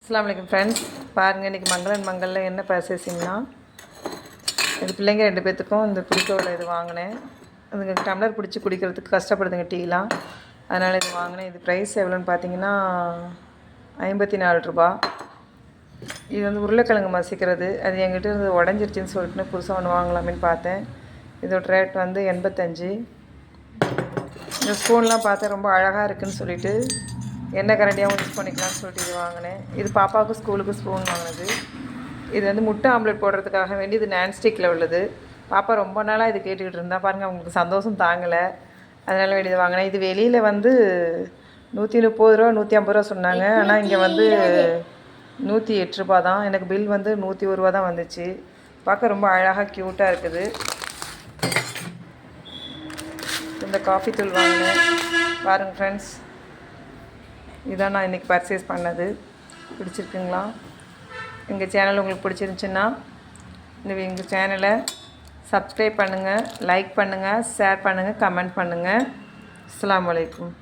அஸ்ஸலாமு அலைக்கும் ஃப்ரெண்ட்ஸ். பாருங்கள், இன்றைக்கி மங்களன் மங்களில் என்ன பர்ச்சேசிங்னா, இது பிள்ளைங்க 2 பேர்த்துக்கும் இந்த குடிக்கோவில் இது வாங்கினேன். அதுங்க டம்ளர் பிடிச்சி குடிக்கிறதுக்கு கஷ்டப்படுதுங்க டீலாம், அதனால் இது வாங்கினேன். இது ப்ரைஸ் எவ்வளோன்னு பார்த்தீங்கன்னா 54 ரூபா. இது வந்து உருளைக்கிழங்கு மசிக்கிறது. அது என்கிட்ட இருந்து உடஞ்சிருச்சின்னு சொல்லிட்டு புதுசாக ஒன்று வாங்கலாமேன்னு பார்த்தேன். இதோட ரேட் வந்து 85. இந்த ஸ்பூன்லாம் பார்த்தா ரொம்ப அழகாக இருக்குதுன்னு சொல்லிட்டு எண்ணெய் கரண்டியாகவும் யூஸ் பண்ணிக்கலாம்னு சொல்லிட்டு இது வாங்கினேன். இது பாப்பாவுக்கு ஸ்கூலுக்கு ஸ்பூன் வாங்கினது. இது வந்து முட்டை ஆம்லெட் போடுறதுக்காக வேண்டி இது நான்ஸ்டிக்கில் உள்ளது. பாப்பா ரொம்ப நாளாக இது கேட்டுக்கிட்டு இருந்தால் பாருங்கள், அவங்களுக்கு சந்தோஷம் தாங்கலை, அதனால் வேண்டி இது வாங்கினேன். இது வெளியில் வந்து 130 ரூபா 150 ரூபா சொன்னாங்க. ஆனால் இங்கே வந்து 108 ரூபா தான். எனக்கு பில் வந்து 101 ரூபா தான் வந்துச்சு. பார்க்க ரொம்ப அழகாக க்யூட்டாக இருக்குது. இந்த காஃபி தூள் வாங்கினேன். பாருங்கள் ஃப்ரெண்ட்ஸ், இதான் நான் இன்றைக்கி பர்ச்சேஸ் பண்ணது. பிடிச்சிருக்குங்களா? எங்கள் சேனல் உங்களுக்கு பிடிச்சிருந்துச்சின்னா எங்கள் சேனலை சப்ஸ்கிரைப் பண்ணுங்கள், லைக் பண்ணுங்கள், ஷேர் பண்ணுங்கள், கமெண்ட் பண்ணுங்கள். அஸ்ஸலாமு அலைக்கும்.